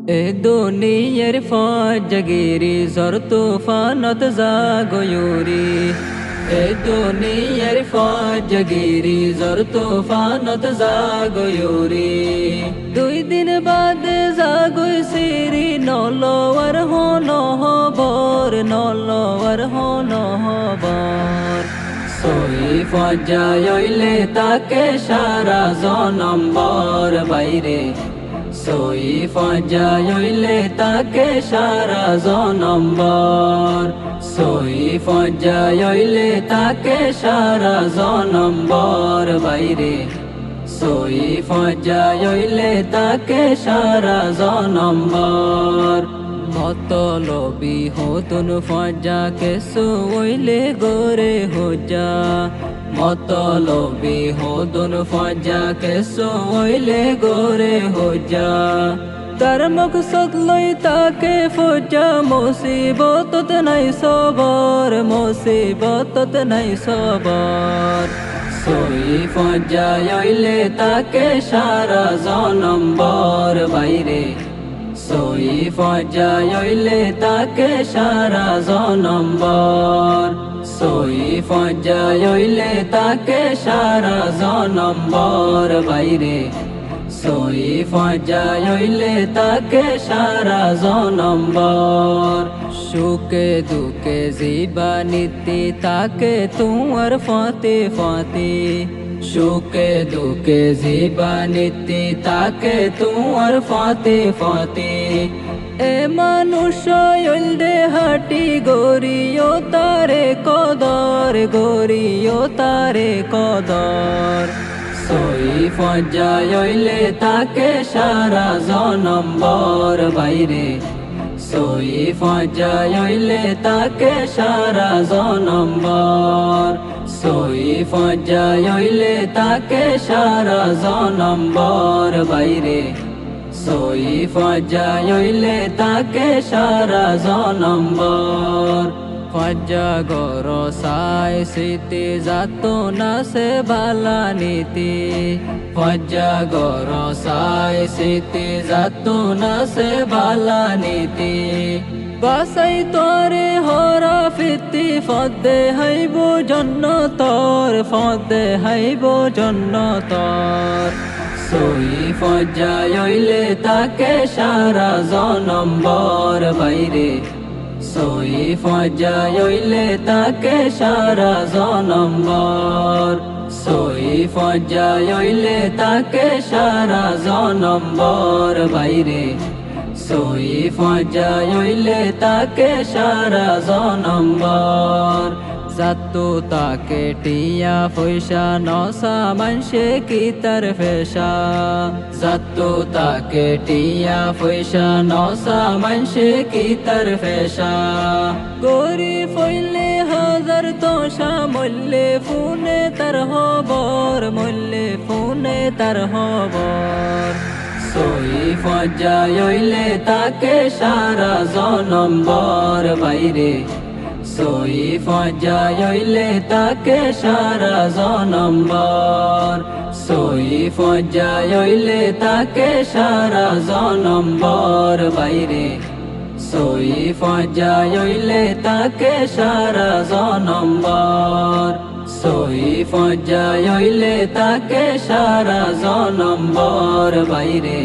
এ দুনিয়ার ফজগিরি জর তুফানত জাগয়ুরি এ দুনিয়ার ফজগিরি জর তুফানত জাগয়ুরি দুই দিন বাদ জাগই সিরি নলওয়ার হনহবর নলওয়ার হনহবর সই ফজাইলে তাকে সারা জনম্বর বাইরে সই ফজাইলে তাকে সারা জনম্বর সই ফজাইলে তাকে সারা জনম্বর বাইরে সই ফজাইলে তাকে সারা জনম্বর মতলবি হতুন ফজাকে সইলে গোরে হোজা মতলবি হতুন ফজাকে সইলে গোরে হোজা তার মকসদ লই তাকে ফজা মুসিবতত নাই সবর মুসিবতত নাই সবর সই ফজাইলে তাকে সারা জনম্বর বাইরে সই ফজাইলে তাকে সারা জনম্বর সই ফজাইলে তাকে সারা জনম্বর বাইরে সই ফজাইলে তাকে সারা জনম্বর সুখে দুঃখে জীবনীতি তাকে তোমার ফাতে ফাতে সুখে দুঃখে জীবনীতি তাকে তোমার ফাতে ফাতে এ মানুষ দে হাটি গরিও তারে কদর গরিও তারে কদর সই ফজাইলে তাকে সারা জনম্বর বাইরে সই ফজাইলে তাকে সারা জনম্বর সই ফজাইলে তাকে সারা জনম্বর বাইরে সই ফজাইলে তাকে সারা জনম্বর ফজা গর সাই সিতে যাত না সে বালা নীতি ফজা গর সাই সিতে যাত না সে বালা নীতি বাসাই তোরে হরা ফিতি ফদে হাইব জন্নতর ফদে হাইব জন্নতর সই ফজাইলে তাকে সারা জনম্বর বাইরে সই ফজাইলে তাকে সারা জনম্বর সই ফজাইলে তাকে সারা জনম্বর বাইরে সই ফজাইলে তাকে সারা জনম্বর যাতো তাকে টিয়া পয়সা নসা মানসে কি তার ফেশা যাতো তাকে টিয়া পয়সা নসা মানসে কি তার ফেশা গরি ফইলে হাজার তোষা মল্লে ফুনে তার হবর মল্লে ফুনে তার হবর সই ফজাইলে তাকে সারা জনম্বর বাইরে সই ফজাইলে তাকে সারা জনম্বর সই ফজাইলে তাকে সারা জনম্বর বাইরে সই ফজাইলে তাকে সারা জনম্বর সই ফজাইলে তাকে সারা জনম্বর বাইরে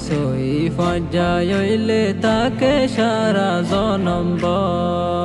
সই ফজাইলে তাকে সারা জনম্বর।